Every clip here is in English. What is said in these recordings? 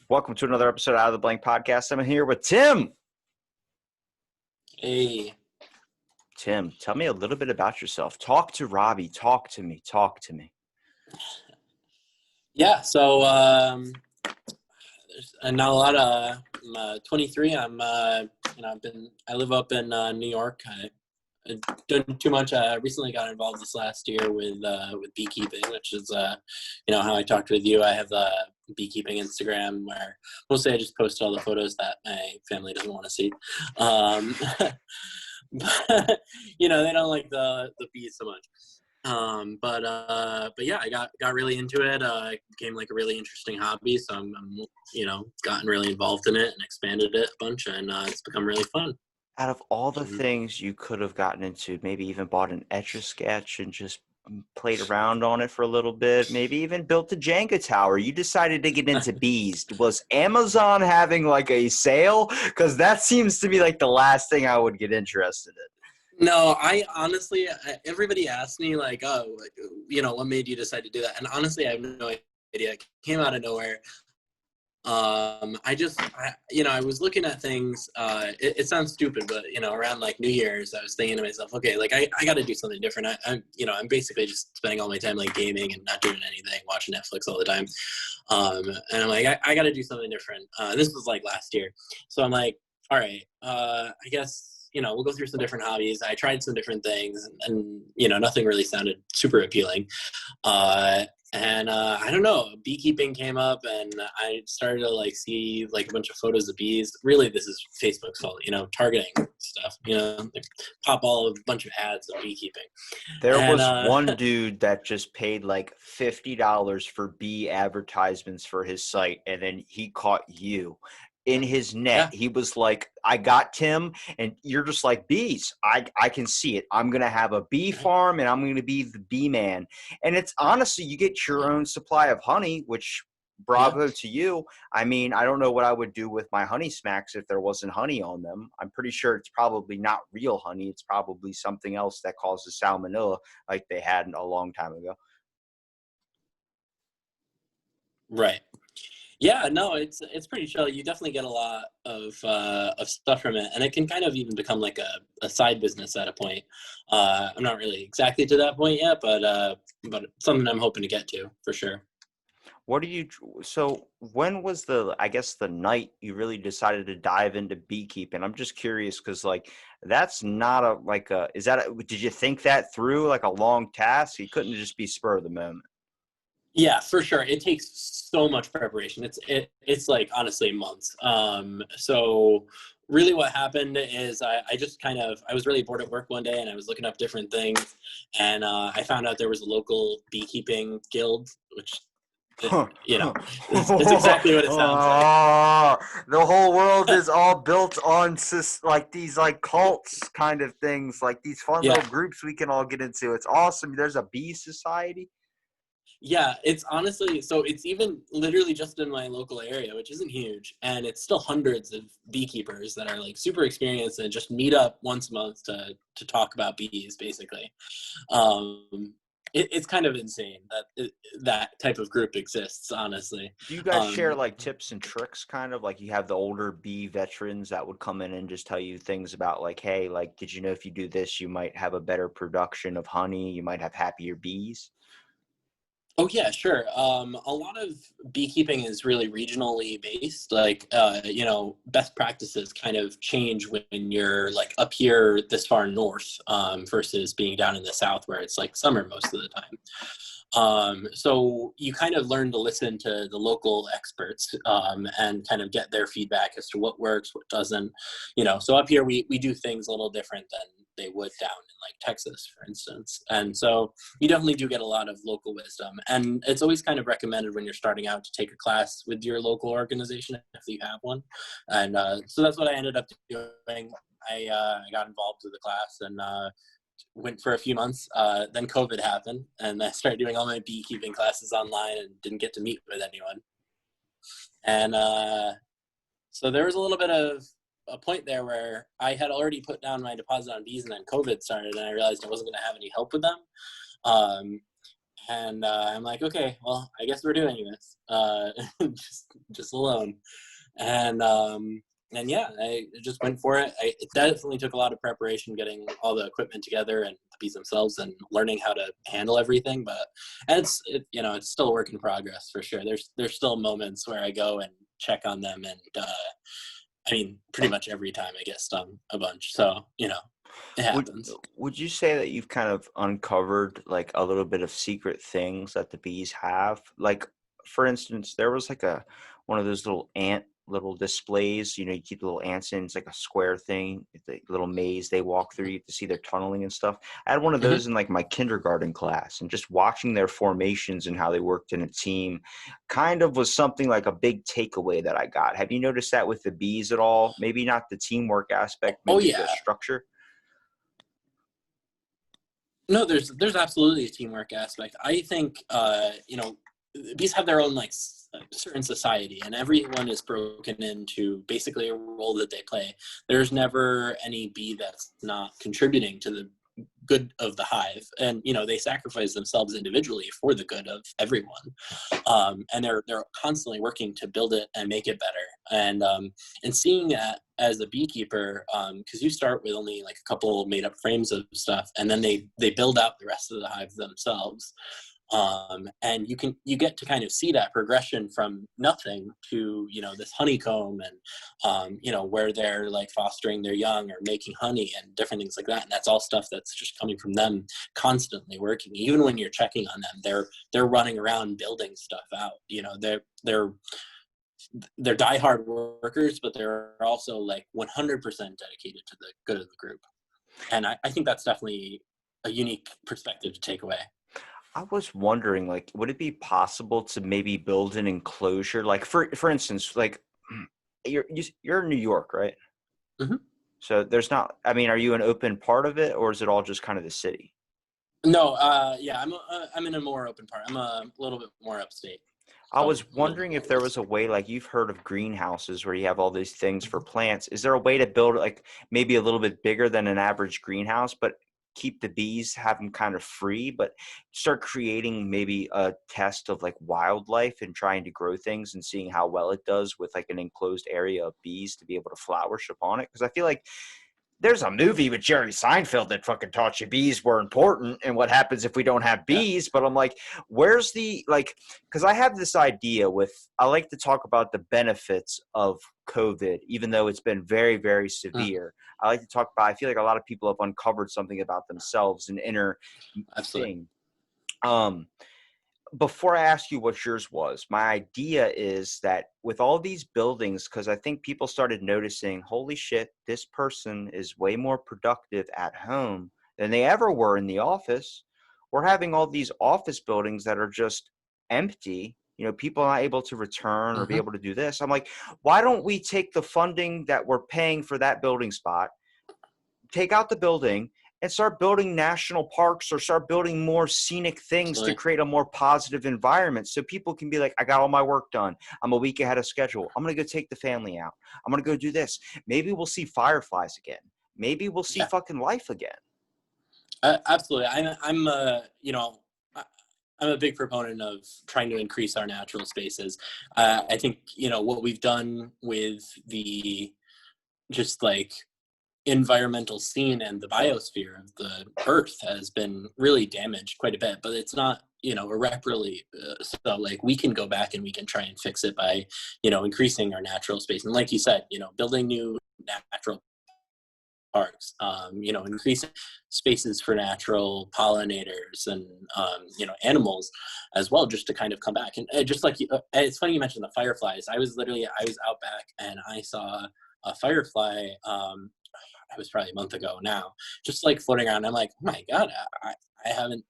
Welcome to another episode of Out of the Blank Podcast. I'm here with Tim. Hey. Tim, tell me a little bit about yourself. Talk to Robbie. Talk to me. Talk to me. Yeah, so there's not a lot of. I'm 23. I live up in New York. I don't too much. I recently got involved this last year with beekeeping, which is how I talked with you. I have the beekeeping Instagram where mostly I just post all the photos that my family doesn't want to see. But they don't like the bees so much. But yeah, I got really into it. It became like a really interesting hobby. So I'm gotten really involved in it and expanded it a bunch, and it's become really fun. Out of all the things you could have gotten into, maybe even bought an Etch-a-Sketch and just played around on it for a little bit, maybe even built a Jenga tower. You decided to get into bees. Was Amazon having like a sale? Because that seems to be like the last thing I would get interested in. No, I honestly, everybody asks me like, oh, what made you decide to do that? And honestly, I have no idea. It came out of nowhere. I was looking at things, it sounds stupid, but, around like New Year's, I was thinking to myself, okay, like I got to do something different. I'm basically just spending all my time like gaming and not doing anything, watching Netflix all the time. And I'm like, I got to do something different. This was like last year. So I'm like, all right, I guess, we'll go through some different hobbies. I tried some different things and nothing really sounded super appealing. I don't know, beekeeping came up and I started to like see like a bunch of photos of bees. Really, this is Facebook's fault, targeting stuff, like, pop a bunch of ads of beekeeping. There was one dude that just paid like $50 for bee advertisements for his site, and then he caught you in his net. Yeah. He was like, I got Tim, and you're just like, bees. I can see it. I'm going to have a bee farm, and I'm going to be the bee man. And it's honestly, you get your own supply of honey, which bravo to you. I mean, I don't know what I would do with my honey smacks if there wasn't honey on them. I'm pretty sure it's probably not real honey. It's probably something else that causes salmonella like they had a long time ago. Right. Yeah, no, it's pretty chill. You definitely get a lot of stuff from it, and it can kind of even become like a side business at a point. I'm not really exactly to that point yet, but something I'm hoping to get to for sure. So when was the night you really decided to dive into beekeeping? I'm just curious because like that's not did you think that through like a long task? You couldn't just be spur of the moment. Yeah, for sure. It takes so much preparation. It's like honestly months. So really what happened is I just I was really bored at work one day and I was looking up different things, and I found out there was a local beekeeping guild, which it's exactly what it sounds like. The whole world is all built on like these like cults kind of things, like these fun Yeah. little groups we can all get into. It's awesome. There's a bee society. Yeah, it's honestly, so it's even literally just in my local area, which isn't huge, and it's still hundreds of beekeepers that are like super experienced and just meet up once a month to talk about bees, basically. It's kind of insane that that type of group exists, honestly. Do you guys share like tips and tricks, kind of like you have the older bee veterans that would come in and just tell you things about like, hey, like, did you know if you do this, you might have a better production of honey, you might have happier bees? Oh yeah, sure. A lot of beekeeping is really regionally based. Like, best practices kind of change when you're like up here this far north, versus being down in the south where it's like summer most of the time. So you kind of learn to listen to the local experts, and kind of get their feedback as to what works, what doesn't. So up here we do things a little different than they would down in like Texas, for instance. And so you definitely do get a lot of local wisdom. And it's always kind of recommended when you're starting out to take a class with your local organization if you have one. And so that's what I ended up doing. I got involved with the class and went for a few months. Then COVID happened, and I started doing all my beekeeping classes online and didn't get to meet with anyone. And so there was a little bit of a point there where I had already put down my deposit on bees, and then COVID started, and I realized I wasn't going to have any help with them. And I'm like, okay, well, I guess we're doing this, just alone. And and yeah, I just went for it. It definitely took a lot of preparation, getting all the equipment together and the bees themselves, and learning how to handle everything. But and you know, it's still a work in progress for sure. There's still moments where I go and check on them, and I mean, pretty much every time I get stung a bunch. So you know, it Would happens. would you say that you've kind of uncovered like a little bit of secret things that the bees have? Like, for instance, there was like a one of those little displays. You know, you keep the little ants in. It's like a square thing, it's a little maze they walk through. You have to see their tunneling and stuff. I had one of Hmm. those in like my kindergarten class, and just watching their formations and how they worked in a team, kind of was something like a big takeaway that I got. Have you noticed that with the bees at all? Maybe not the teamwork aspect, Oh maybe the yeah, structure. no, there's absolutely a teamwork aspect. I think you know, bees have their own like certain society, and everyone is broken into basically a role that they play. There's never any bee that's not contributing to the good of the hive, and you know, they sacrifice themselves individually for the good of everyone. And they're constantly working to build it and make it better. And seeing that as a beekeeper, because you start with only like a couple made up frames of stuff, and then they build out the rest of the hive themselves. And you get to kind of see that progression from nothing to, you know, this honeycomb, and you know, where they're like fostering their young or making honey and different things like that. And that's all stuff that's just coming from them constantly working. Even when you're checking on them, they're running around building stuff out. You know, they're diehard workers, but they're also like 100% dedicated to the good of the group. And I think that's definitely a unique perspective to take away. I was wondering, like, would it be possible to maybe build an enclosure? Like, for instance, like you're in New York, right? Hmm. So there's not. I mean, are you an open part of it, or is it all just kind of the city? No, yeah, I'm in a more open part. I'm a little bit more upstate, I so was a little bit wondering more if there was west. a way, like you've heard of greenhouses where you have all these things for Mhm. plants. Is there a way to build like maybe a little bit bigger than an average greenhouse, but keep the bees, have them kind of free, but start creating maybe a test of like wildlife and trying to grow things and seeing how well it does with like an enclosed area of bees to be able to flourish upon it? Because I feel like there's a movie with Jerry Seinfeld that fucking taught you bees were important and what happens if we don't have Yeah. bees. But I'm like, where's the like, because I have this idea with, I like to talk about the benefits of COVID, even though it's been very, very Mhm. severe. I like to talk about, I feel like a lot of people have uncovered something about themselves, an inner Absolutely. thing. Um, Before I ask you what yours was, my idea is that with all these buildings, because I think people started noticing, holy shit, this person is way more productive at home than they ever were in the office. We're having all these office buildings that are just empty. You know, people are not able to return or be Hmm. able to do this. I'm like, why don't we take the funding that we're paying for that building spot, take out the building, and start building national parks or start building more scenic things to Absolutely. create a more positive environment so people can be like, I got all my work done. I'm a week ahead of schedule. I'm going to go take the family out. I'm going to go do this. Maybe we'll see fireflies again. Maybe we'll see Yeah. fucking life again. Absolutely. I'm you know, I'm a big proponent of trying to increase our natural spaces. I think, you know, what we've done with the just like environmental scene and the biosphere of the earth has been really damaged quite a bit, but it's not, you know, irreparably. So like we can go back and we can try and fix it by, you know, increasing our natural space. And like you said, you know, building new natural parks, you know, increasing spaces for natural pollinators and, you know, animals as well, just to kind of come back. And just like, it's funny you mentioned the fireflies. I was out back and I saw a firefly. It was probably a month ago now, just like floating around. I'm like, oh my God, I haven't,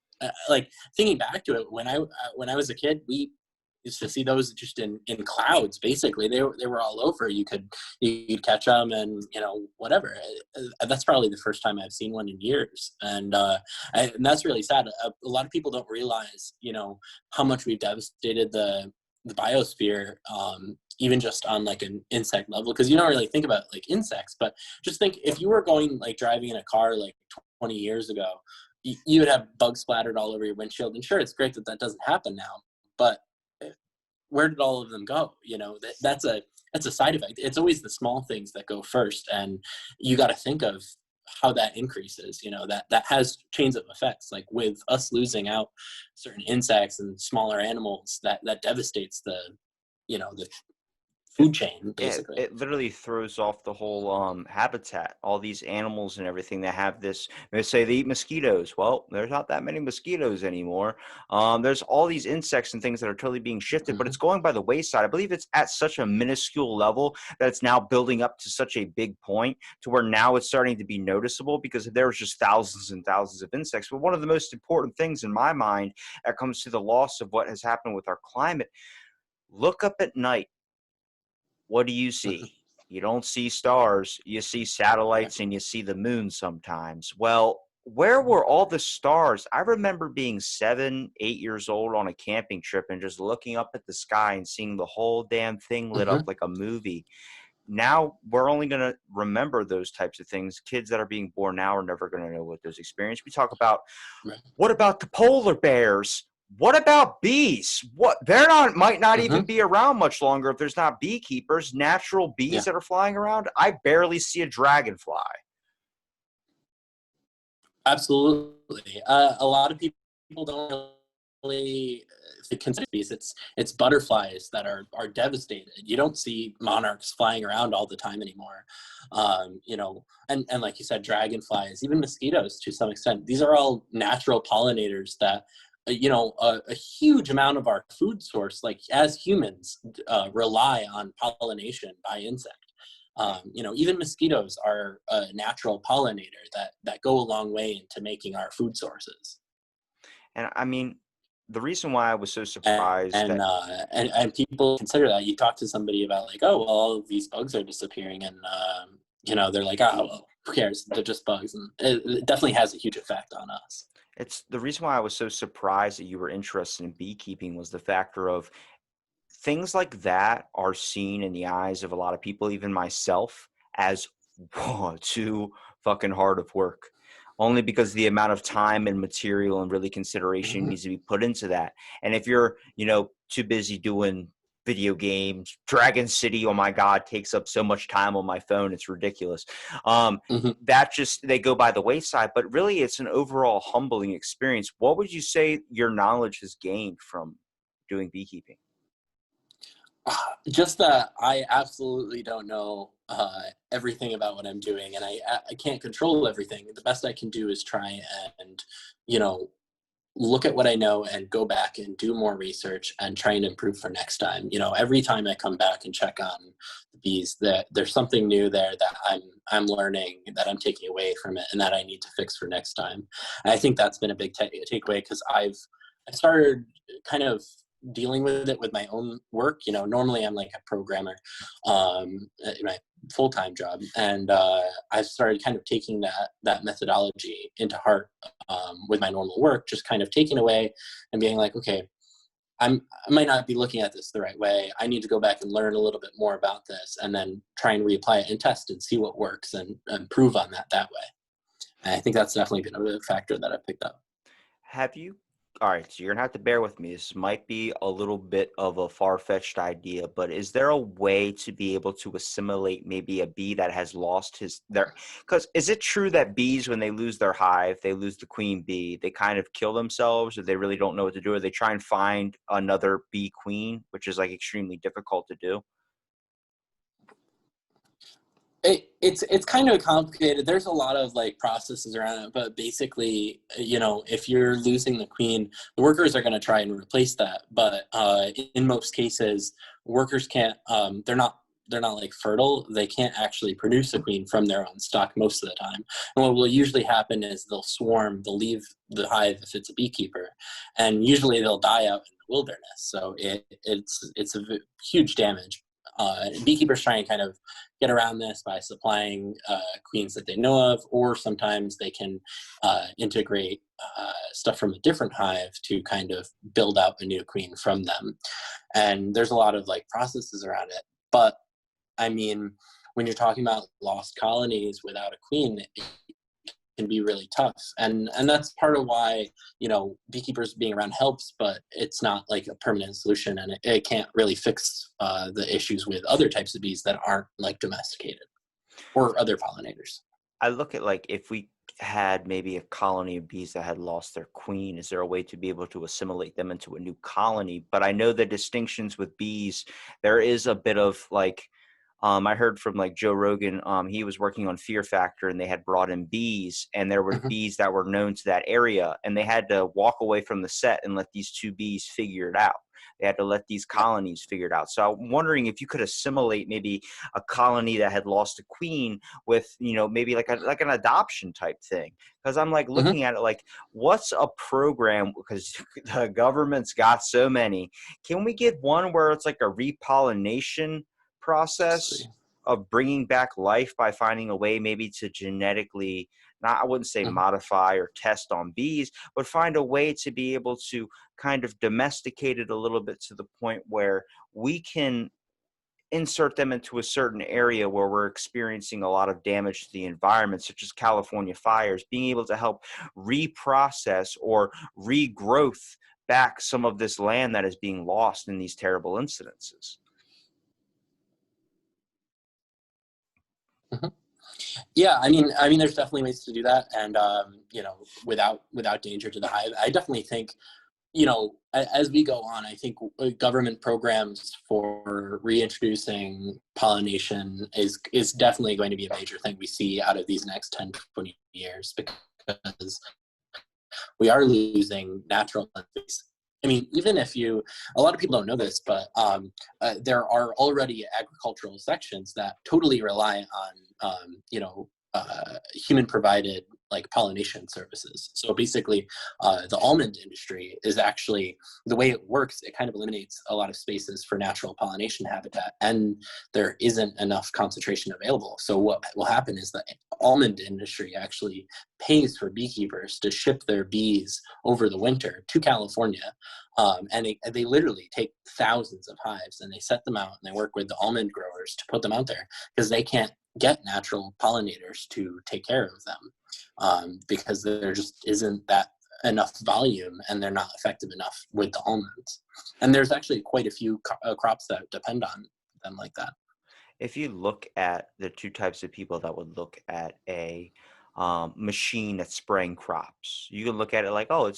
like thinking back to it when I was a kid, we used to see those just in clouds. Basically, they were all over. You'd catch them, and you know, whatever. That's probably the first time I've seen one in years, and that's really sad. A lot of people don't realize, you know, how much we've devastated the biosphere, even just on like an insect level, because you don't really think about like insects, but just think if you were going like driving in a car like 20 years ago, you would have bugs splattered all over your windshield. And sure, it's great that that doesn't happen now, but where did all of them go? You know, that's a side effect. It's always the small things that go first, and you got to think of how that increases. You know, that has chains of effects. Like with us losing out certain insects and smaller animals, that devastates the, you know, the food chain Yeah, basically. it literally throws off the whole habitat. All these animals and everything that have this. They say they eat mosquitoes. Well, there's not that many mosquitoes anymore. There's all these insects and things that are totally being shifted, but Hmm. it's going by the wayside. I believe it's at such a minuscule level that it's now building up to such a big point to where now it's starting to be noticeable because there was just thousands and thousands of insects. But one of the most important things in my mind that comes to the loss of what has happened with our climate, look up at night. What do you see? You don't see stars, you see Right. satellites and you see the moon sometimes. Well, where were all the stars? I remember being 7, 8 years old on a camping trip and just looking up at the sky and seeing the whole damn thing lit up Hmm. like a movie. Now we're only going to remember those types of things. Kids that are being born now are never going to know what those experiences. We talk about, Right. what about the polar bears? What about bees? What, they're not, might not even Hmm. be around much longer if there's not beekeepers. Natural bees Yeah. that are flying around. I barely see a dragonfly. Absolutely. A lot of people don't really consider these. It's butterflies that are devastated. You don't see monarchs flying around all the time anymore. You know, and like you said, dragonflies, even mosquitoes to some extent. These are all natural pollinators that, you know, a huge amount of our food source, like as humans, rely on pollination by insects. You know, even mosquitoes are a natural pollinator that go a long way into making our food sources. And I mean, the reason why I was so And surprised and, that, uh, and and people consider that. You talk to somebody about like, oh, well, all of these bugs are disappearing, and you know, they're like, oh, well, who cares? They're just bugs, and it definitely has a huge effect on us. it's the reason why I was so surprised that you were interested in beekeeping was the factor of things like that are seen in the eyes of a lot of people, even myself, as whoa, too fucking hard of work. Only because the amount of time and material and really consideration Mhm. needs to be put into that. And if you're, too busy doing video games, Dragon City, oh my God, takes up so much time on my phone, it's ridiculous. Um, Mhm. that just they go by the wayside, but really it's an overall humbling experience. What would you say your knowledge has gained from doing beekeeping? Just that I absolutely don't know everything about what I'm doing, and I can't control everything. The best I can do is try and, you know, look at what I know and go back and do more research and try and improve for next time. You know, every time I come back and check on the bees, that there's something new there that I'm learning, that I'm taking away from it, and that I need to fix for next time. And I think that's been a big takeaway, because I started kind of dealing with it with my own work. You know, normally I'm like a programmer, in my full-time job, and I've started kind of taking that methodology into heart, with my normal work, just kind of taking away and being like, okay, I might not be looking at this the right way. I need to go back and learn a little bit more about this, and then try and reapply it and test and see what works, and improve on that way. And I think that's definitely been a big factor that I picked up. Have you? All right, so you're gonna have to bear with me. This might be a little bit of a far-fetched idea, but is there a way to be able to assimilate maybe a bee that has lost his their? Because is it true that bees, when they lose their hive, they lose the queen bee, they kind of kill themselves, or they really don't know what to do, or they try and find another bee queen, which is like extremely difficult to do? It's kind of complicated. There's a lot of like processes around it, but basically, you know, if you're losing the queen, the workers are going to try and replace that. But in most cases, workers can't. They're not like fertile. They can't actually produce a queen from their own stock most of the time. And what will usually happen is they'll swarm. They'll leave the hive if it's a beekeeper, and usually they'll die out in the wilderness. So it's a huge damage. Beekeepers try and kind of get around this by supplying queens that they know of, or sometimes they can integrate stuff from a different hive to kind of build out a new queen from them. And there's a lot of like processes around it. But I mean, when you're talking about lost colonies without a queen, can be really tough. And that's part of why, you know, beekeepers being around helps, but it's not like a permanent solution, and it can't really fix the issues with other types of bees that aren't like domesticated or other pollinators. I look at like if we had maybe a colony of bees that had lost their queen, is there a way to be able to assimilate them into a new colony? But I know the distinctions with bees, there is a bit of like, I heard from like Joe Rogan, he was working on Fear Factor and they had brought in bees and there were Mhm. bees that were known to that area and they had to walk away from the set and let these two bees figure it out. They had to let these Yeah. colonies figure it out. So I'm wondering if you could assimilate maybe a colony that had lost a queen with, you know, maybe like an adoption type thing. Because I'm like Mhm. looking at it like, what's a program? Because the government's got so many. Can we get one where it's like a repollination process Absolutely. of bringing back life by finding a way maybe to genetically, not, I wouldn't say Mhm. modify or test on bees, but find a way to be able to kind of domesticate it a little bit to the point where we can insert them into a certain area where we're experiencing a lot of damage to the environment, such as California fires, being able to help reprocess or regrowth back some of this land that is being lost in these terrible incidences. Mhm. Yeah, I mean, there's definitely ways to do that, and you know, without danger to the hive. I definitely think, you know, as we go on, I think government programs for reintroducing pollination is definitely going to be a major thing we see out of these next 10, 20 years, because we are losing natural space. I mean, even if you, a lot of people don't know this, but there are already agricultural sections that totally rely on, you know, human provided like pollination services. So basically, the almond industry is actually, the way it works, it kind of eliminates a lot of spaces for natural pollination habitat, and there isn't enough concentration available. So what will happen is the almond industry actually pays for beekeepers to ship their bees over the winter to California. And they literally take thousands of hives and they set them out and they work with the almond growers to put them out there because they can't get natural pollinators to take care of them, because there just isn't that enough volume and they're not effective enough with the almonds. And there's actually quite a few crops that depend on them like that. If you look at the two types of people that would look at a machine that's spraying crops, you can look at it like, oh,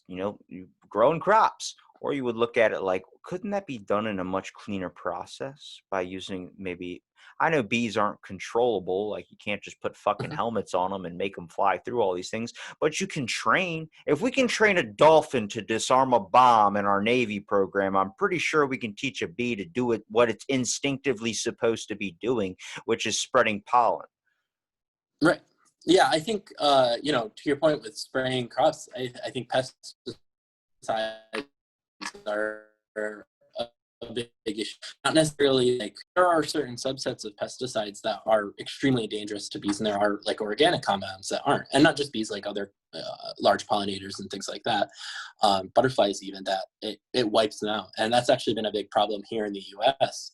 you know, you growing crops. Or you would look at it like, couldn't that be done in a much cleaner process by using maybe, I know bees aren't controllable. Like you can't just put fucking Mhm. helmets on them and make them fly through all these things, but you can train. If we can train a dolphin to disarm a bomb in our Navy program, I'm pretty sure we can teach a bee to do it what it's instinctively supposed to be doing, which is spreading pollen. Right. Yeah, I think, you know, to your point with spraying crops, I think pesticides are a big issue. Not necessarily like, there are certain subsets of pesticides that are extremely dangerous to bees, and there are like organic compounds that aren't, and not just bees, like other large pollinators and things like that, butterflies even, that it wipes them out. And that's actually been a big problem here in the U.S.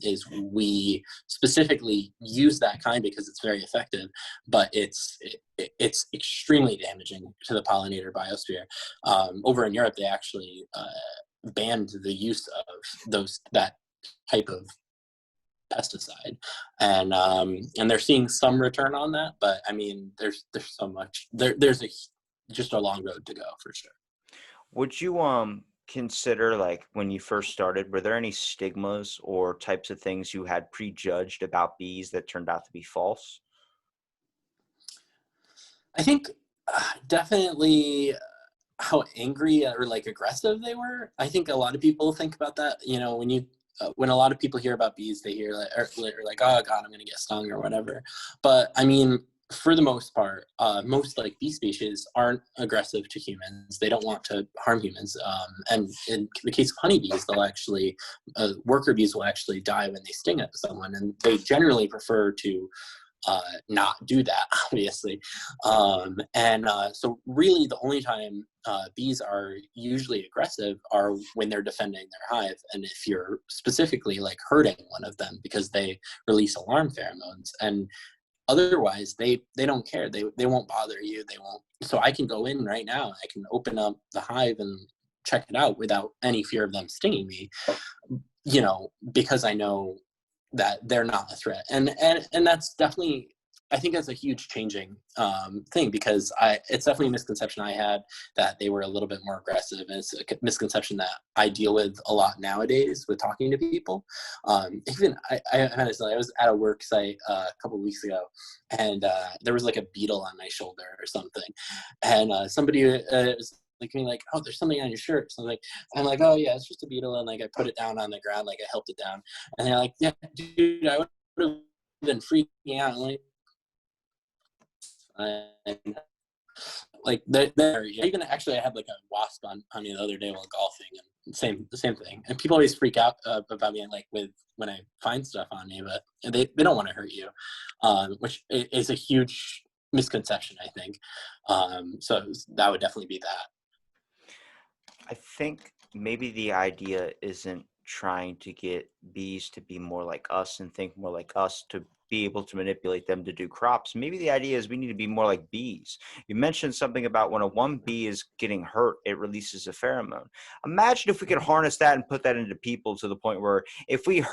Is we specifically use that kind because it's very effective, but it's extremely damaging to the pollinator biosphere. Over in Europe, they actually banned the use of that type of pesticide, and they're seeing some return on that. But I mean, there's so much there's just a long road to go for sure. Would you consider, like when you first started, were there any stigmas or types of things you had prejudged about bees that turned out to be false? I think definitely how angry or like aggressive they were. I think a lot of people think about that. You know, when a lot of people hear about bees, they hear like, or like, oh god, I'm gonna get stung or whatever. But I mean, for the most part, most like bee species aren't aggressive to humans. They don't want to harm humans. And in the case of honeybees, they'll actually, worker bees will actually die when they sting at someone, and they generally prefer to not do that, obviously. So really the only time bees are usually aggressive are when they're defending their hive, and if you're specifically like hurting one of them because they release alarm pheromones. And otherwise they don't care. They won't bother you. They won't. So I can go in right now. I can open up the hive and check it out without any fear of them stinging me, because I know that they're not a threat. And that's definitely, I think that's a huge changing thing, because it's definitely a misconception I had that they were a little bit more aggressive, and it's a misconception that I deal with a lot nowadays with talking to people. Even honestly, I was at a work site a couple of weeks ago, and there was like a beetle on my shoulder or something, and somebody was like me, like, oh, there's something on your shirt. So I'm like, oh yeah, it's just a beetle, and like I put it down on the ground, like I helped it down, and they're like, yeah, dude, I would have been freaking out. I'm like, and like there, even actually I had like a wasp on me the other day while golfing, and the same thing. And people always freak out about me, like when I find stuff on me, but they don't want to hurt you, which is a huge misconception, I think. So that would definitely be that. I think maybe the idea isn't trying to get bees to be more like us and think more like us to be able to manipulate them to do crops. Maybe the idea is we need to be more like bees. You mentioned something about when one bee is getting hurt, it releases a pheromone. Imagine if we could harness that and put that into people to the point where if you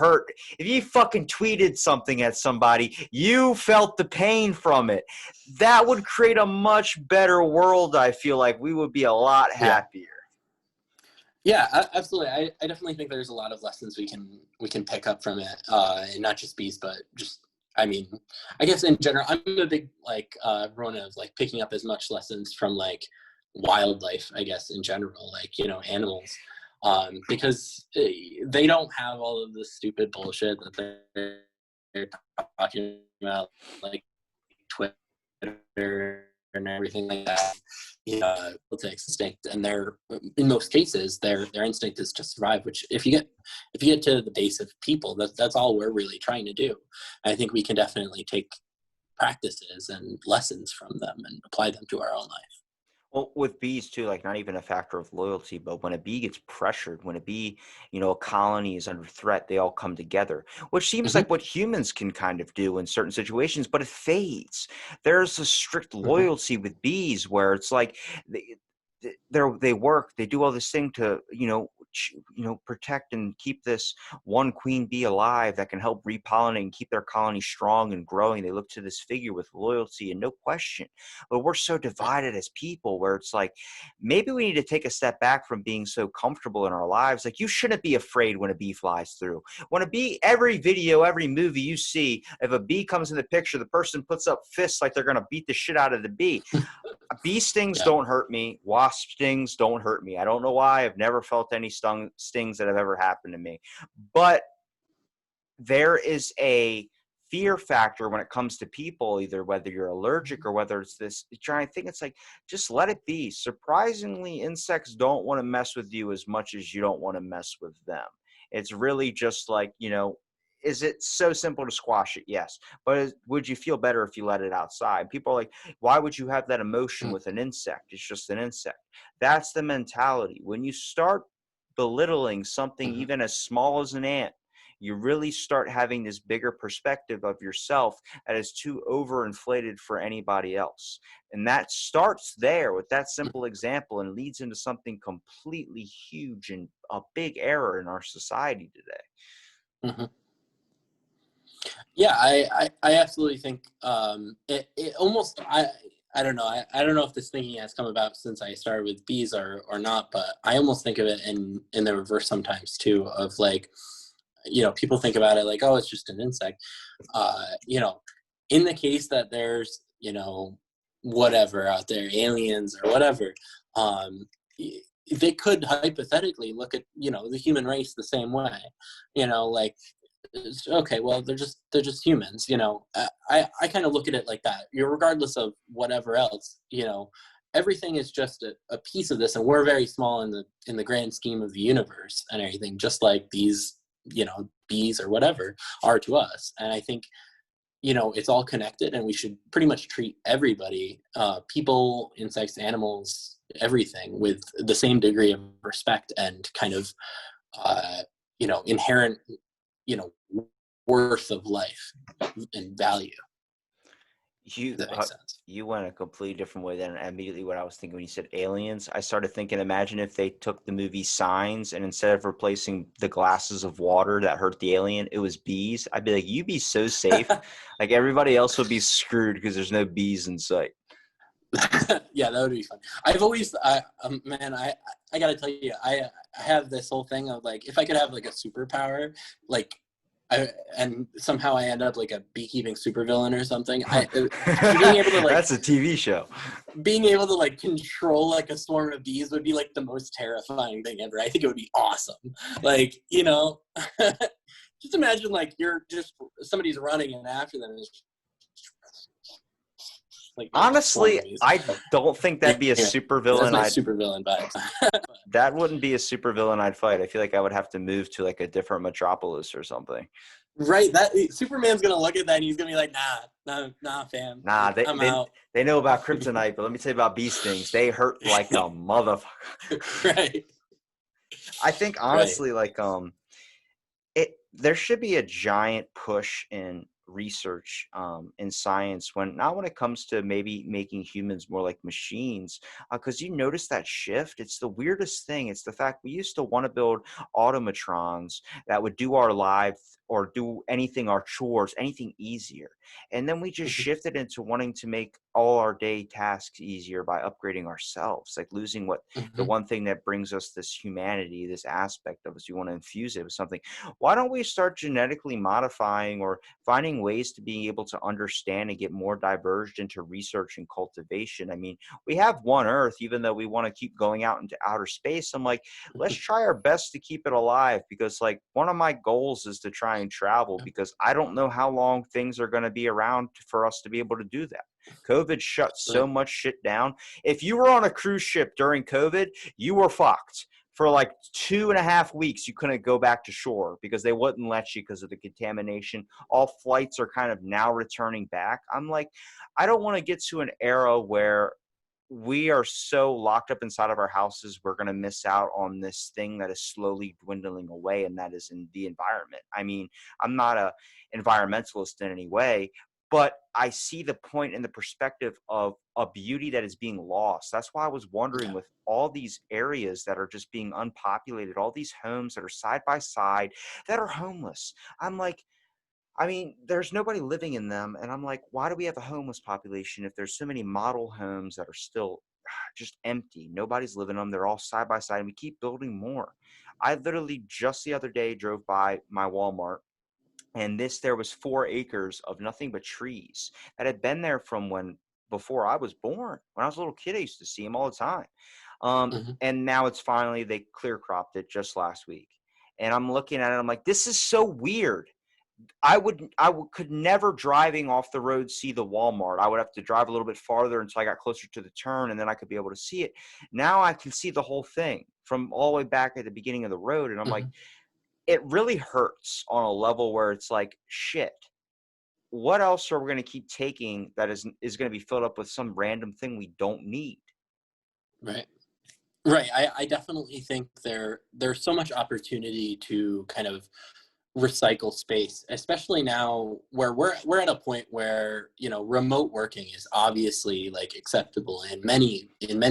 fucking tweeted something at somebody, you felt the pain from it. That would create a much better world. I feel like we would be a lot Yeah. happier. Yeah, absolutely. I definitely think there's a lot of lessons we can pick up from it, and not just bees, but just, I mean, I guess in general, I'm a big like proponent of like picking up as much lessons from like wildlife, I guess in general, like animals, because they don't have all of the stupid bullshit that they're talking about, like Twitter and everything like that. Politics instinct, and in most cases their instinct is to survive, which if you get to the base of people, that's all we're really trying to do. I think we can definitely take practices and lessons from them and apply them to our own life. Well, with bees too, like not even a factor of loyalty, but when a bee gets pressured, when a bee, a colony is under threat, they all come together, which seems Hmm. like what humans can kind of do in certain situations, but it fades. There's a strict Hmm. loyalty with bees where it's like they work, they do all this thing to, protect and keep this one queen bee alive that can help repollinate and keep their colony strong and growing. They look to this figure with loyalty and no question. But we're so divided as people where it's like maybe we need to take a step back from being so comfortable in our lives. Like you shouldn't be afraid when a bee flies through. When a bee, every video, every movie you see, if a bee comes in the picture, the person puts up fists like they're going to beat the shit out of the bee. Bee stings Yeah. don't hurt me. Wasp stings don't hurt me. I don't know why. I've never felt any stings that have ever happened to me. But there is a fear factor when it comes to people, either whether you're allergic or whether it's this. I think it's like, just let it be. Surprisingly, insects don't want to mess with you as much as you don't want to mess with them. It's really just like, is it so simple to squash it? Yes. But would you feel better if you let it outside? People are like, why would you have that emotion with an insect? It's just an insect. That's the mentality. When you start belittling something Hmm. even as small as an ant, you really start having this bigger perspective of yourself that is too overinflated for anybody else. And that starts there with that simple example and leads into something completely huge and a big error in our society today. Hmm. Yeah, I absolutely think it almost, I don't know, I don't know if this thinking has come about since I started with bees or not, but I almost think of it in the reverse sometimes too, of like, people think about it like, oh, it's just an insect. uh you know in the case that there's whatever out there, aliens or whatever, um they could hypothetically look at the human race the same way. Like, okay, well, they're just humans. I kind of look at it like that. Regardless of whatever else, everything is just a piece of this, and we're very small in the grand scheme of the universe and everything, just like these bees or whatever are to us. And I think it's all connected, and we should pretty much treat everybody, people, insects, animals, everything, with the same degree of respect and kind of inherent you know worth of life and value. If You that makes sense. you went a completely different way than immediately what I was thinking when you said aliens. I started thinking, imagine if they took the movie Signs and instead of replacing the glasses of water that hurt the alien, it was bees. I'd be like, you'd be so safe. Like everybody else would be screwed because there's no bees in sight. Yeah, that would be fun. I've always, man, I gotta tell you, I have this whole thing of like, if I could have like a superpower, like, and somehow I end up like a beekeeping supervillain or something. Being able to like, That's a TV show. being able to like control like a swarm of bees would be like the most terrifying thing ever. I think it would be awesome. Like, just imagine like you're just somebody's running and after them is like a swarm Honestly, of bees. I don't think that'd be a Anyway, super that's villain. my supervillain vibes. That wouldn't be a super villain I'd fight. I feel like I would have to move to like a different metropolis or something. Right, that Superman's gonna look at that and he's gonna be like, nah, fam, Nah, like I'm they out. they know about kryptonite, but let me tell you about bee stings. They hurt like a motherfucker. Right, I think right. honestly, like it there should be a giant push in research in science when not when it comes to maybe making humans more like machines because you notice that shift. It's the weirdest thing. It's the fact we used to want to build automatrons that would do our lives or do anything, our chores, anything easier, and then we just Mhm, shifted into wanting to make all our day tasks easier by upgrading ourselves, like losing what the mhm, one thing that brings us this humanity, this aspect of us. You want to infuse it with something. Why don't we start genetically modifying or finding ways to be able to understand and get more diverged into research and cultivation? I mean, we have one Earth, even though we want to keep going out into outer space. I'm like, let's mhm. try our best to keep it alive because, like, one of my goals is to try and travel because I don't know how long things are going to be around for us to be able to do that. COVID shut so Right. much shit down. If you were on a cruise ship during COVID, you were fucked for like 2.5 weeks. You couldn't go back to shore because they wouldn't let you because of the contamination. All flights are kind of now returning back. I'm like, I don't want to get to an era where we are so locked up inside of our houses we're going to miss out on this thing that is slowly dwindling away, and that is in the environment. I mean, I'm not a environmentalist in any way, but I see the point and the perspective of a beauty that is being lost. That's why I was wondering, Yeah. with all these areas that are just being unpopulated, all these homes that are side by side that are homeless. I'm like, I mean, there's nobody living in them. And I'm like, why do we have a homeless population if there's so many model homes that are still just empty? Nobody's living in them. They're all side by side, and we keep building more. I literally just the other day drove by my Walmart, and there was 4 acres of nothing but trees that had been there from when before I was born. When I was a little kid, I used to see them all the time. Mhm, And now it's finally, they clear cropped it just last week. And I'm looking at it, I'm like, this is so weird. Could never driving off the road see the Walmart. I would have to drive a little bit farther until I got closer to the turn, and then I could be able to see it. Now I can see the whole thing from all the way back at the beginning of the road, and I'm like, mhm. it really hurts on a level where it's like, shit. What else are we going to keep taking that is going to be filled up with some random thing we don't need? Right. Right. I definitely think there's so much opportunity to kind of recycle space, especially now where we're at a point where, remote working is obviously like acceptable in many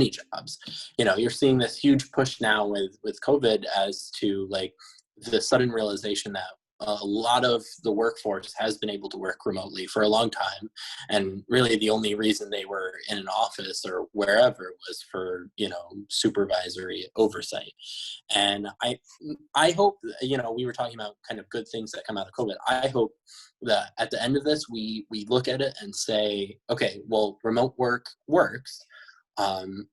jobs. You're seeing this huge push now with COVID as to like the sudden realization that a lot of the workforce has been able to work remotely for a long time, and really the only reason they were in an office or wherever was for supervisory oversight. And I hope, we were talking about kind of good things that come out of COVID. I hope that at the end of this, we look at it and say, okay, well, remote work works. Um,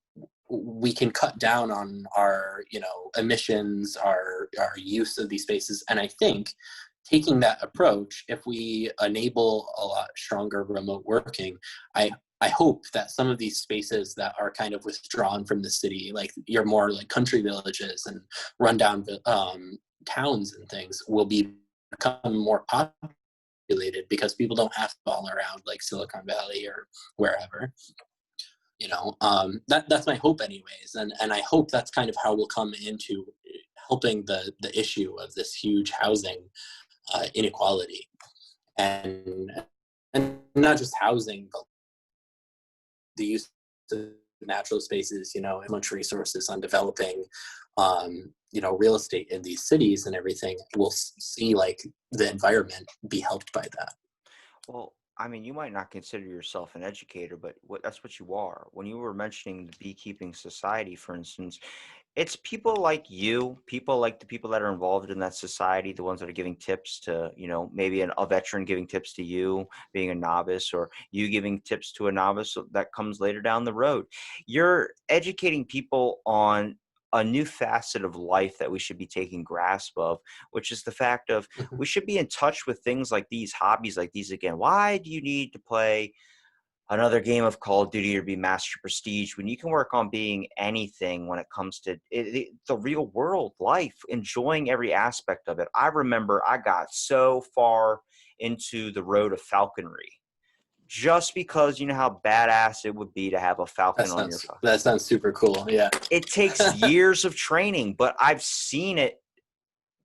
we can cut down on our, emissions, our use of these spaces. And I think taking that approach, if we enable a lot stronger remote working, I I hope that some of these spaces that are kind of withdrawn from the city, like your more like country villages and rundown towns and things, will become more populated because people don't have to all around like Silicon Valley or wherever. That's my hope, anyways, and I hope that's kind of how we'll come into helping the issue of this huge housing inequality, and not just housing, but the use of natural spaces, you know, and much resources on developing, you know, real estate in these cities and everything, we'll see like the environment be helped by that. Well, I mean, you might not consider yourself an educator, but that's what you are. When you were mentioning the beekeeping society, for instance, it's people like you, people like the people that are involved in that society, the ones that are giving tips to, maybe a veteran giving tips to you, being a novice, or you giving tips to a novice that comes later down the road. You're educating people on a new facet of life that we should be taking grasp of, which is the fact of Mhm. we should be in touch with things like these, hobbies like these again. Why do you need to play another game of Call of Duty or be Master Prestige when you can work on being anything when it comes to the real world life, enjoying every aspect of it? I remember I got so far into the road of falconry just because you know how badass it would be to have a falcon on your phone. That sounds super cool. Yeah. It takes years of training, but I've seen it,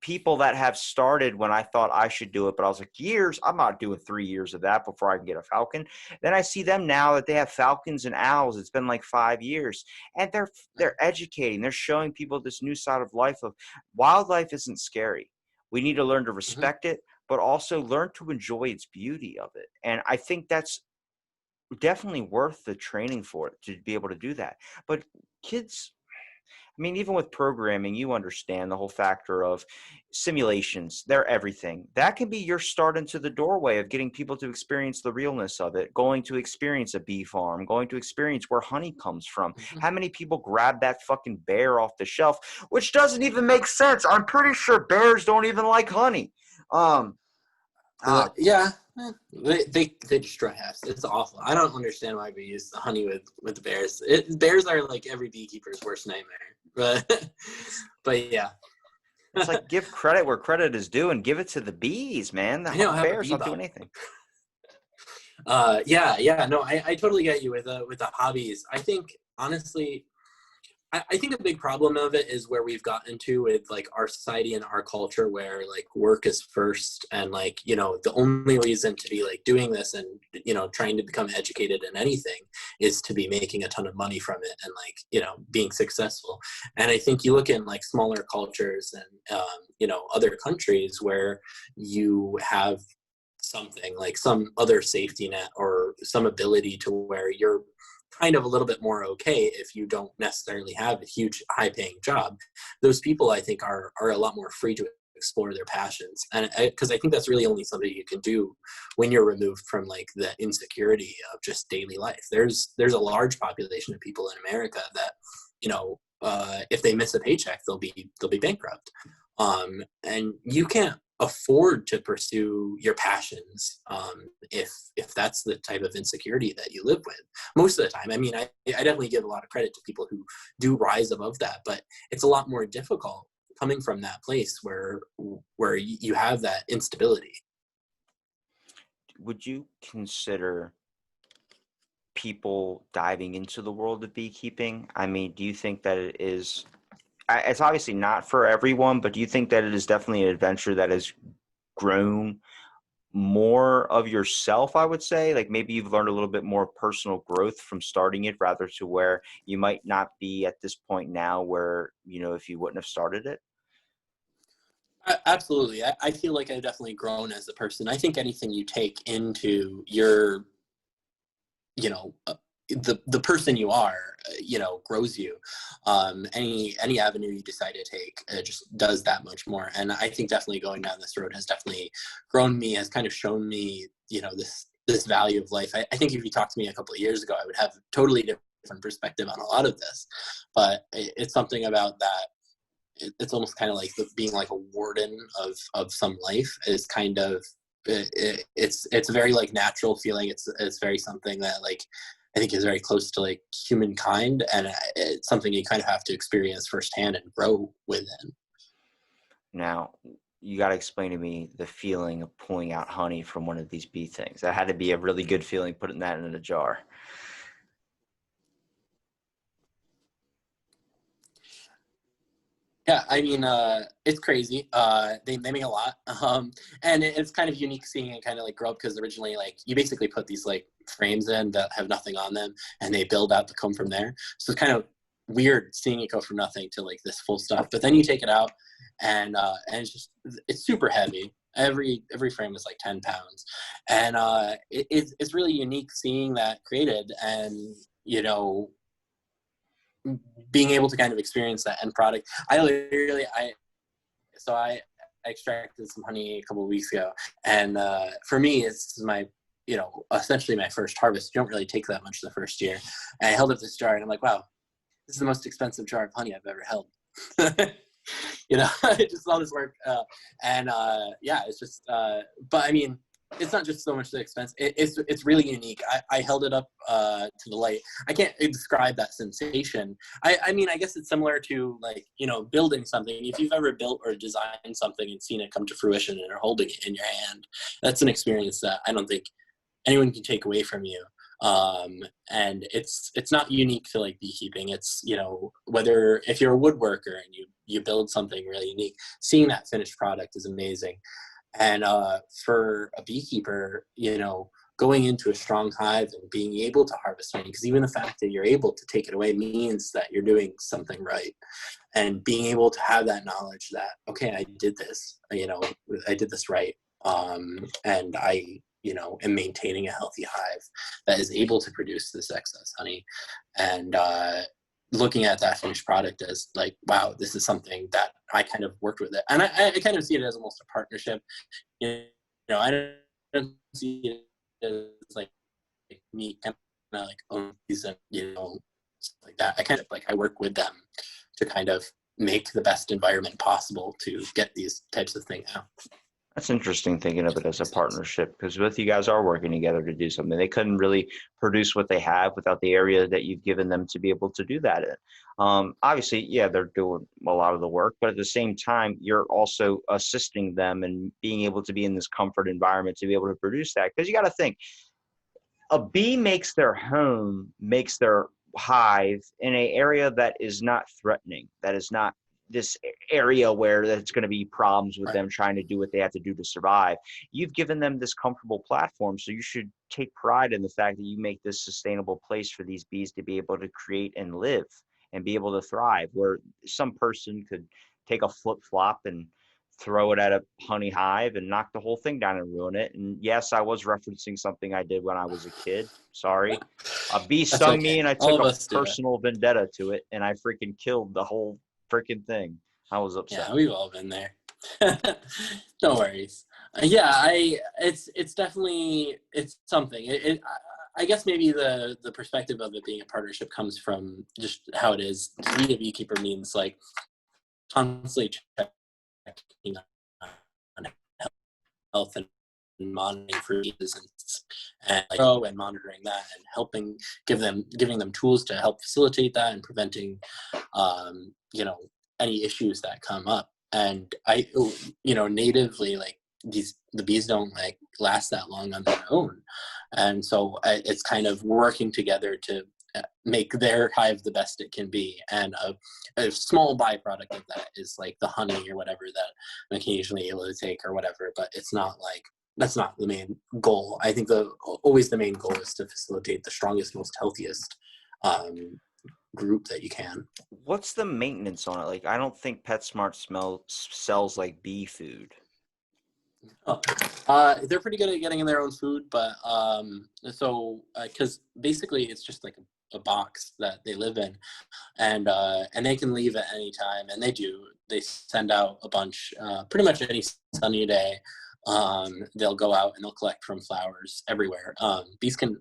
people that have started when I thought I should do it, but I was like, years, I'm not doing 3 years of that before I can get a falcon. Then I see them now that they have falcons and owls. It's been like 5 years, and they're educating. They're showing people this new side of life of wildlife isn't scary. We need to learn to Mhm. respect it, but also learn to enjoy its beauty of it. And I think that's definitely worth the training for it to be able to do that. But kids, I mean, even with programming, you understand the whole factor of simulations. They're everything. That can be your start into the doorway of getting people to experience the realness of it, going to experience a bee farm, going to experience where honey comes from. Mhm. How many people grab that fucking bear off the shelf, which doesn't even make sense? I'm pretty sure bears don't even like honey. Um, ah, Yeah, they destroy hives. It's awful. I don't understand why we use the honey with the bears. Bears are like every beekeeper's worst nightmare. But but yeah, it's like give credit where credit is due and give it to the bees, man. I know. The I have a bears bee not doing bug. anything. Yeah. No, I totally get you with the hobbies. I think honestly, I think a big problem of it is where we've gotten to with like our society and our culture where like work is first and like, you know, the only reason to be like doing this and, you know, trying to become educated in anything is to be making a ton of money from it and like, you know, being successful. And I think you look in like smaller cultures and, you know, other countries where you have something like some other safety net or some ability to where you're kind of a little bit more okay if you don't necessarily have a huge high paying job. Those people I think are a lot more free to explore their passions, and because I think that's really only something you can do when you're removed from like the insecurity of just daily life. There's a large population of people in America that, you know, if they miss a paycheck they'll be bankrupt, and you can't afford to pursue your passions if that's the type of insecurity that you live with most of the time. I mean, I definitely give a lot of credit to people who do rise above that, but it's a lot more difficult coming from that place where you have that instability. Would you consider people diving into the world of beekeeping? I mean, do you think that it is, it's obviously not for everyone, but do you think that it is definitely an adventure that has grown more of yourself, I would say? Like maybe you've learned a little bit more personal growth from starting it rather to where you might not be at this point now where, if you wouldn't have started it? Absolutely. I feel like I've definitely grown as a person. I think anything you take into your, you know, the person you are, you know, grows you. Any avenue you decide to take just does that much more. And I think definitely going down this road has definitely grown me, has kind of shown me, you know, this value of life. I think if you talked to me a couple of years ago, I would have a totally different perspective on a lot of this. But it's something about that. It's almost kind of like being like a warden of some life is kind of it's a very like natural feeling. It's very something that like I think is very close to like humankind, and it's something you kind of have to experience firsthand and grow within. Now, you got to explain to me the feeling of pulling out honey from one of these bee things. That had to be a really good feeling, putting that in a jar. Yeah, I mean, it's crazy. They make a lot, and it's kind of unique seeing it kind of like grow up because originally, like, you basically put these like frames in that have nothing on them, and they build out the comb from there. So it's kind of weird seeing it go from nothing to like this full stuff. But then you take it out, and it's super heavy. Every frame is like 10 pounds, and it's really unique seeing that created, and you know, being able to kind of experience that end product. I extracted some honey a couple of weeks ago, and for me, it's my, you know, essentially my first harvest. You don't really take that much the first year. And I held up this jar, and I'm like, wow, this is the most expensive jar of honey I've ever held. You know, just all this work, yeah, it's just. But I mean, it's not just so much the expense. It's really unique. I held it up to the light. I can't describe that sensation. I mean, I guess it's similar to, like, you know, building something. If you've ever built or designed something and seen it come to fruition and are holding it in your hand, that's an experience that I don't think anyone can take away from you. And it's not unique to like beekeeping. It's, you know, whether if you're a woodworker and you build something really unique, seeing that finished product is amazing. And for a beekeeper, you know, going into a strong hive and being able to harvest honey, because even the fact that you're able to take it away means that you're doing something right. And being able to have that knowledge that, okay, I did this, you know, I did this right. And I, you know, am maintaining a healthy hive that is able to produce this excess honey. And looking at that finished product as like, wow, this is something that I kind of worked with it. And I kind of see it as almost a partnership. You know, I don't see it as like me kind of like own these and, you know, stuff like that. I kind of like, I work with them to kind of make the best environment possible to get these types of things out. That's interesting thinking of If it that as a makes sense. partnership because both you guys are working together to do something. They couldn't really produce what they have without the area that you've given them to be able to do that in. Obviously, yeah, they're doing a lot of the work, but at the same time, you're also assisting them and being able to be in this comfort environment to be able to produce that. Because you got to think, a bee makes their home, makes their hive in an area that is not threatening, that is not this area where there's going to be problems with Right. them trying to do what they have to do to survive. You've given them this comfortable platform, so you should take pride in the fact that you make this sustainable place for these bees to be able to create and live and be able to thrive, where some person could take a flip flop and throw it at a honey hive and knock the whole thing down and ruin it. And yes, I was referencing something I did when I was a kid. Sorry. A bee That's stung me okay. and I All took of a us do it. personal vendetta to it and I freaking killed the whole freaking thing. I was upset. Yeah, we've all been there. No worries. Yeah, it's definitely, it's something. I guess maybe the perspective of it being a partnership comes from just how it is. To be a beekeeper means like constantly checking on health and monitoring for diseases and like, oh, and monitoring that and helping giving them tools to help facilitate that and preventing you know, any issues that come up. And I, you know, natively, like, the bees don't like last that long on their own, and so it's kind of working together to make their hive the best it can be. And a small byproduct of that is like the honey or whatever that I'm occasionally able to take or whatever, but it's not like, that's not the main goal. I think always the main goal is to facilitate the strongest, most healthiest um, group that you can. What's the maintenance on it? Like, I don't think PetSmart sells like bee food. Oh, they're pretty good at getting their own food, but so because basically it's just like a box that they live in, and they can leave at any time, and they do. They send out a bunch, pretty much any sunny day. They'll go out and they'll collect from flowers everywhere. Honeybees can,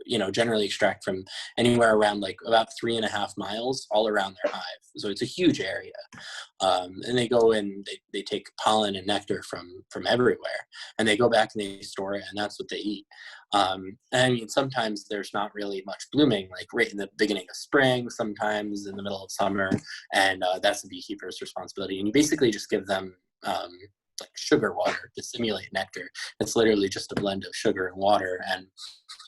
you know, generally extract from anywhere around like about 3.5 miles all around their hive. So it's a huge area. And they go and they take pollen and nectar from everywhere, and they go back and they store it, and that's what they eat. And I mean, sometimes there's not really much blooming, like right in the beginning of spring, sometimes in the middle of summer, and that's the beekeeper's responsibility. And you basically just give them like sugar water to simulate nectar. It's literally just a blend of sugar and water, and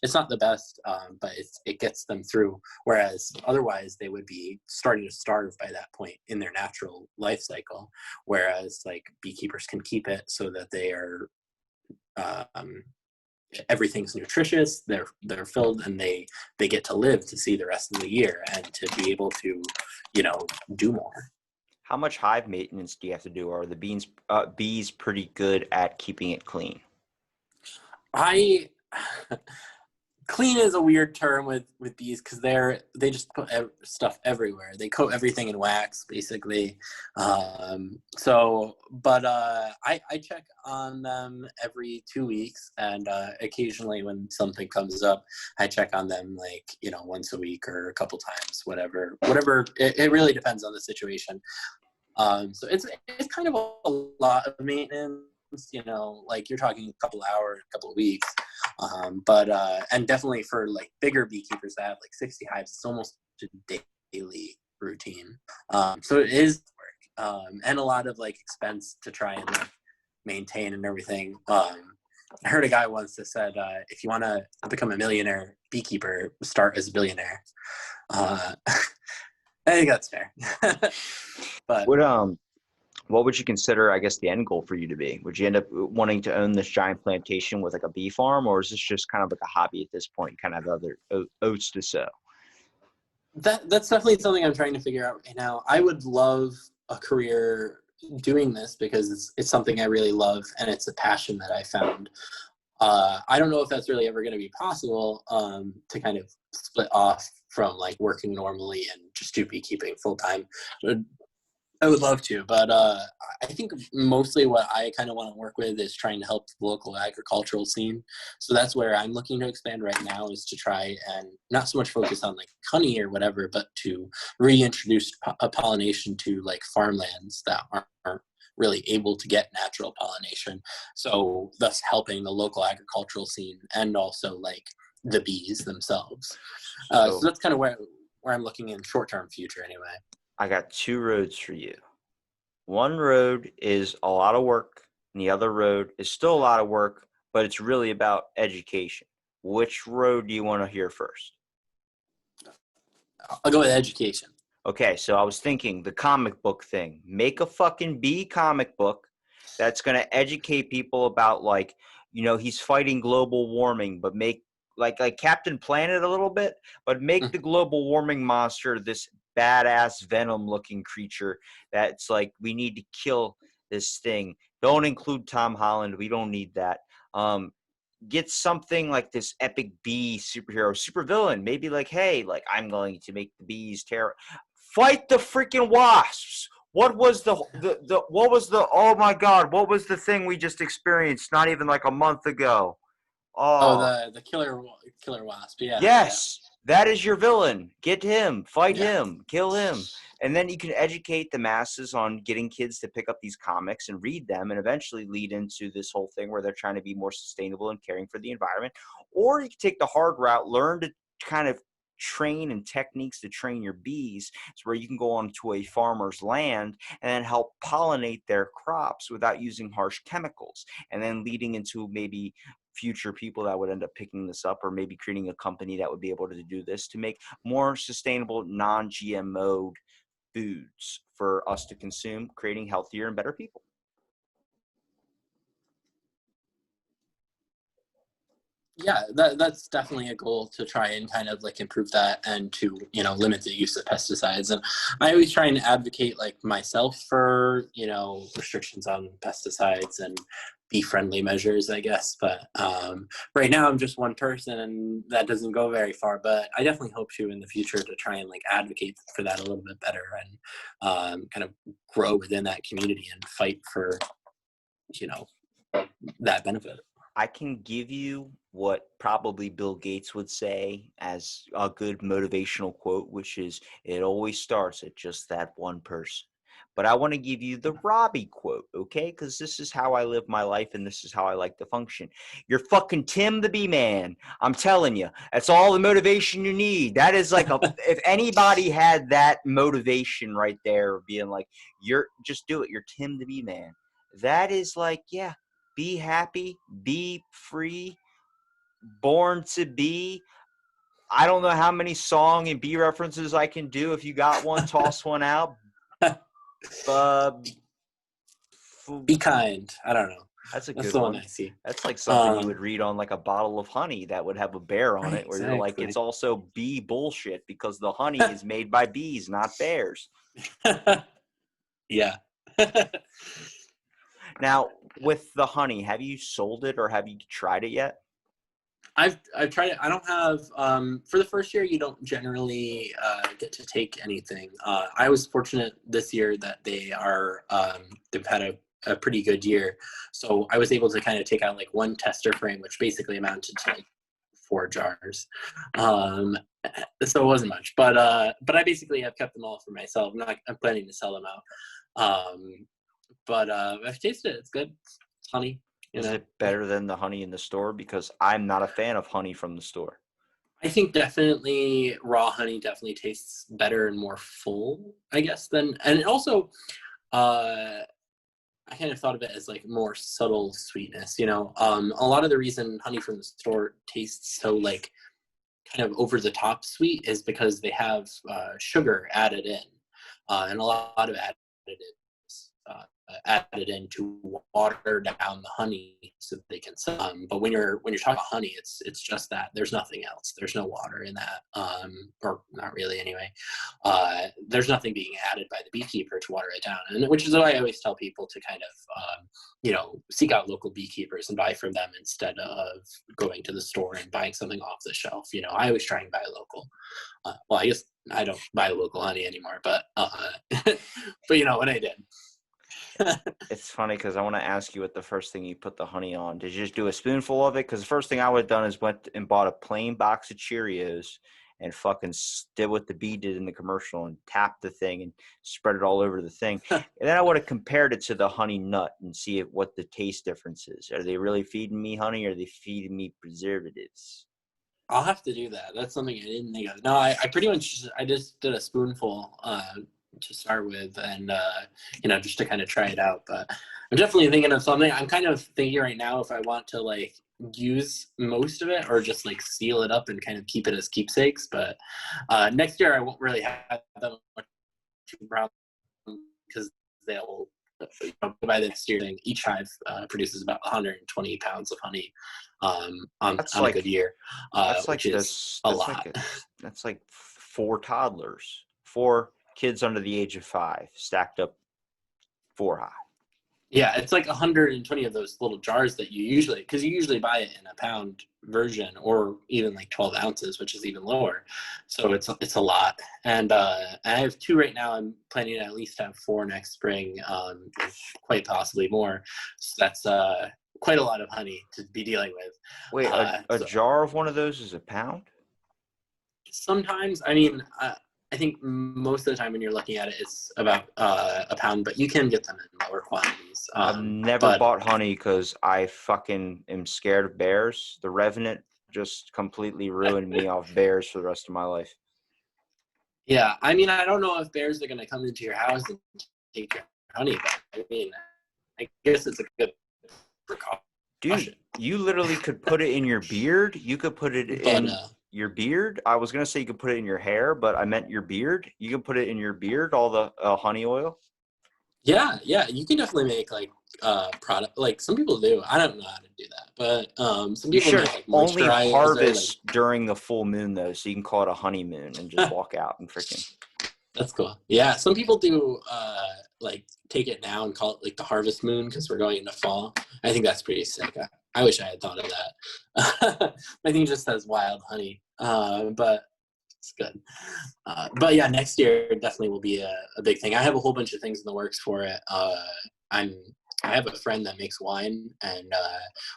it's not the best, but it gets them through. Whereas otherwise, they would be starting to starve by that point in their natural life cycle. Whereas like beekeepers can keep it so that they are um, everything's nutritious. They're filled, and they get to live to see the rest of the year and to be able to, do more. How much hive maintenance do you have to do? Are the bees pretty good at keeping it clean? I Clean is a weird term with bees because they just put stuff everywhere. They coat everything in wax, basically. But I check on them every 2 weeks, and occasionally when something comes up, I check on them like once a week or a couple times, whatever. It really depends on the situation. So it's kind of a lot of maintenance. Like you're talking a couple hours, a couple of weeks. And definitely for like bigger beekeepers that have like 60 hives, it's almost a daily routine. So it is work, and a lot of like expense to try and like maintain and everything. I heard a guy once that said, if you want to become a millionaire beekeeper, start as a billionaire. I think that's fair. But what would you consider, I guess, the end goal for you to be? Would you end up wanting to own this giant plantation with like a bee farm, or is this just kind of like a hobby at this point, kind of other oats to sow? That's definitely something I'm trying to figure out right now. I would love a career doing this because it's something I really love, and it's a passion that I found. I don't know if that's really ever going to be possible, to kind of split off from like working normally and just do beekeeping full time. I would love to, but I think mostly what I kind of want to work with is trying to help the local agricultural scene. So that's where I'm looking to expand right now, is to try and not so much focus on like honey or whatever, but to reintroduce pollination to like farmlands that aren't really able to get natural pollination. So thus helping the local agricultural scene and also like the bees themselves. So that's kind of where I'm looking in short-term future anyway. I got two roads for you. One road is a lot of work, and the other road is still a lot of work, but it's really about education. Which road do you want to hear first? I'll go with education. Okay, so I was thinking the comic book thing. Make a fucking bee comic book that's going to educate people about, like, he's fighting global warming, but make like Captain Planet a little bit, but make the global warming monster this badass venom looking creature that's like, we need to kill this thing. Don't include Tom Holland. We don't need that. Get something like this epic bee superhero, supervillain. Maybe like, hey, like, I'm going to make the bees fight the freaking wasps. What was oh my God, what was the thing we just experienced not even like a month ago? Oh, Oh, the killer wasp. Yeah. yes, that is your villain. Get him, fight Yeah. him, kill him. And then you can educate the masses on getting kids to pick up these comics and read them, and eventually lead into this whole thing where they're trying to be more sustainable and caring for the environment. Or you can take the hard route, learn to kind of train and techniques to train your bees. It's where you can go onto a farmer's land and then help pollinate their crops without using harsh chemicals, and then leading into maybe future people that would end up picking this up, or maybe creating a company that would be able to do this to make more sustainable, non-GMO foods for us to consume, creating healthier and better people. Yeah, that's definitely a goal, to try and kind of like improve that, and to limit the use of pesticides. And I always try and advocate like myself for restrictions on pesticides and bee friendly measures, I guess. But right now I'm just one person, and that doesn't go very far. But I definitely hope to in the future to try and like advocate for that a little bit better, and kind of grow within that community and fight for that benefit. I can give you what probably Bill Gates would say as a good motivational quote, which is, it always starts at just that one person. But I want to give you the Robbie quote, okay? Because this is how I live my life, and this is how I like to function. You're fucking Tim the Bee Man. I'm telling you, that's all the motivation you need. That is like if anybody had that motivation right there, being like, just do it. You're Tim the Bee Man. That is like, yeah, be happy, be free, born to be. I don't know how many song and bee references I can do. If you got one, toss one out. Uh, Be kind. I don't know. that's a That's good the one one. I see. That's like something you would read on like a bottle of honey that would have a bear on Right, it, where you're like, exactly. it's also bee bullshit because the honey is made by bees, not bears. Yeah. Now, with the honey, have you sold it or have you tried it yet? I've tried it. I don't have for the first year. You don't generally get to take anything. I was fortunate this year that they've had a pretty good year, so I was able to kind of take out like one tester frame, which basically amounted to like 4 jars. Um, so it wasn't much, but I basically have kept them all for myself. I'm planning to sell them out. But I've tasted it. It's good. It's honey. You Is know. it better than the honey in the store? Because I'm not a fan of honey from the store. I think definitely raw honey definitely tastes better and more full, I guess, and also uh I kind of thought of it as like more subtle sweetness, you know. A lot of the reason honey from the store tastes so like kind of over the top sweet is because they have sugar added in, and a lot of additives added in to water down the honey so that they can sell. But when you're talking about honey, it's just that there's nothing else. There's no water in that, or not really anyway. There's nothing being added by the beekeeper to water it down, and which is why I always tell people to kind of seek out local beekeepers and buy from them instead of going to the store and buying something off the shelf. You know, I always try and buy local. Well, I guess I don't buy local honey anymore, but but you know when I did. It's funny because I want to ask you what the first thing you put the honey on. Did you just do a spoonful of it? Because the first thing I would have done is went and bought a plain box of Cheerios and fucking did what the bee did in the commercial and tapped the thing and spread it all over the thing. And then I would have compared it to the honey nut and see what the taste difference is. Are they really feeding me honey or are they feeding me preservatives? I'll have to do that. That's something I didn't think of. No, I pretty much I just did a spoonful to start with, and just to kind of try it out. But I'm definitely thinking of something. I'm kind of thinking right now if I want to like use most of it or just like seal it up and kind of keep it as keepsakes. But next year I won't really have that much problem because they'll by the next year each hive produces about 120 pounds of honey on a good year, That's like which is a lot. that's like 4 toddlers, 4 kids under the age of 5 stacked up 4 high. Yeah, it's like 120 of those little jars that you usually buy it in a pound version or even like 12 ounces, which is even lower. So it's a lot. And I have 2 right now. I'm planning to at least have 4 next spring, quite possibly more. So that's quite a lot of honey to be dealing with. Wait, a So jar of one of those is a pound? sometimes, I mean, I think most of the time when you're looking at it, it's about a pound, but you can get them in lower quantities. I've never But bought honey because I fucking am scared of bears. The Revenant just completely ruined me off bears for the rest of my life. yeah, I mean, I don't know if bears are going to come into your house and take your honey, but I mean, I guess it's a good precaution. Dude, you literally could put it in your beard. You could put it But in your beard. I was going to say you could put it in your hair, but I meant your beard. You could put it in your beard, all the honey oil. yeah, you can definitely make like product. Like some people do. I don't know how to do that, but some You people should make like only moisturizer. Like harvest during the full moon, though, so you can call it a honeymoon and just walk out and freaking. that's cool. Yeah, some people do like take it now and call it like the harvest moon because we're going into fall. I think that's pretty sick. I wish I had thought of that. I think it just says wild honey, but it's good. But yeah, next year definitely will be a big thing. I have a whole bunch of things in the works for it. I have a friend that makes wine, and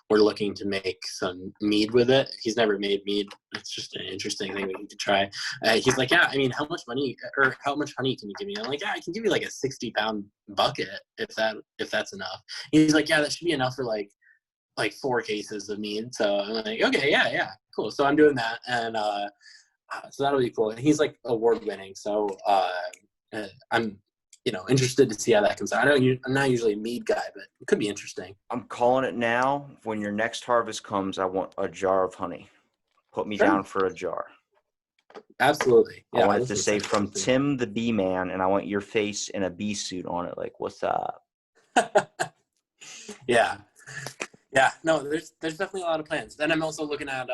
we're looking to make some mead with it. He's never made mead. It's just an interesting thing we need to try. He's like, yeah, I mean, how much money or how much honey can you give me? I'm like, yeah, I can give you like a 60-pound bucket if that's enough. He's like, yeah, that should be enough for like 4 cases of mead. So I'm like, okay, yeah, cool. So I'm doing that, and so that'll be cool. And he's like award winning, so I'm interested to see how that comes out. I'm not usually a mead guy, but it could be interesting. I'm calling it now. When your next harvest comes, I want a jar of honey. Put me Sure. down for a jar. Absolutely. I Yeah. want it This to is say from something. Tim the Bee Man, and I want your face in a bee suit on it. Like, what's up? Yeah. Yeah. No, there's definitely a lot of plans. Then I'm also looking at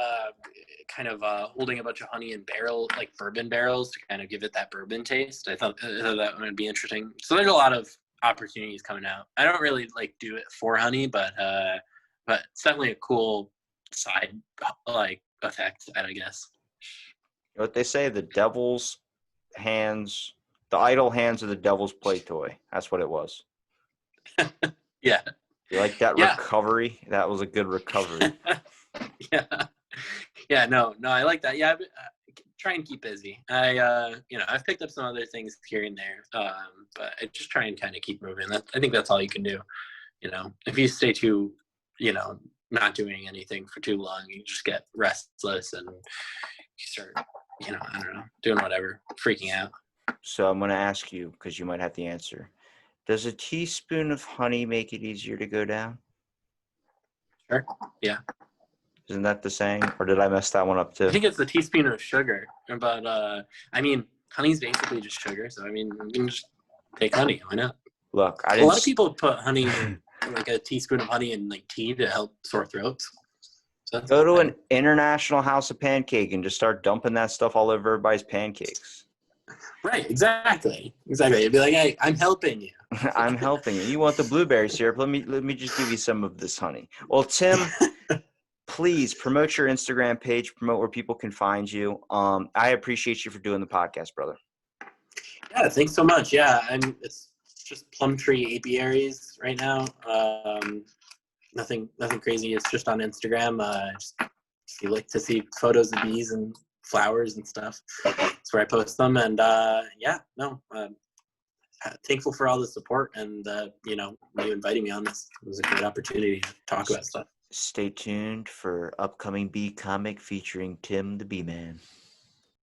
kind of holding a bunch of honey in like bourbon barrels to kind of give it that bourbon taste. I thought that would be interesting. So there's a lot of opportunities coming out. I don't really like do it for honey, but it's definitely a cool side like effect, I guess. You know what they say? The idle hands are the devil's play toy. That's what it was. Yeah. You like that Yeah. recovery? That was a good recovery. Yeah. Yeah. No, I like that. Yeah. Try and keep busy. I've picked up some other things here and there, but I just try and kind of keep moving. I think that's all you can do. If you stay too, not doing anything for too long, you just get restless and you start, I don't know, doing whatever, freaking out. So I'm going to ask you, because you might have the answer. Does a teaspoon of honey make it easier to go down? Sure. Yeah. Isn't that the saying? Or did I mess that one up too? I think it's a teaspoon of sugar, but honey's basically just sugar. So you can just take honey. Why not? Look, A lot of people put honey, like a teaspoon of honey in like tea to help sore throats. So go to an international house of pancake and just start dumping that stuff all over everybody's pancakes. Right, exactly. You'd be like, hey, I'm helping you. I'm helping you. You want the blueberry syrup? Let me just give you some of this honey. Well, Tim, please promote your Instagram page, promote where people can find you. I appreciate you for doing the podcast, brother. Yeah, thanks so much. Yeah, it's just Plum Tree Apiaries right now. Nothing crazy. It's just on Instagram. If you like to see photos of bees and flowers and stuff, that's where I post them. And thankful for all the support and you inviting me on this. It was a great opportunity to talk about stuff. Stay tuned for upcoming bee comic featuring Tim the Bee Man.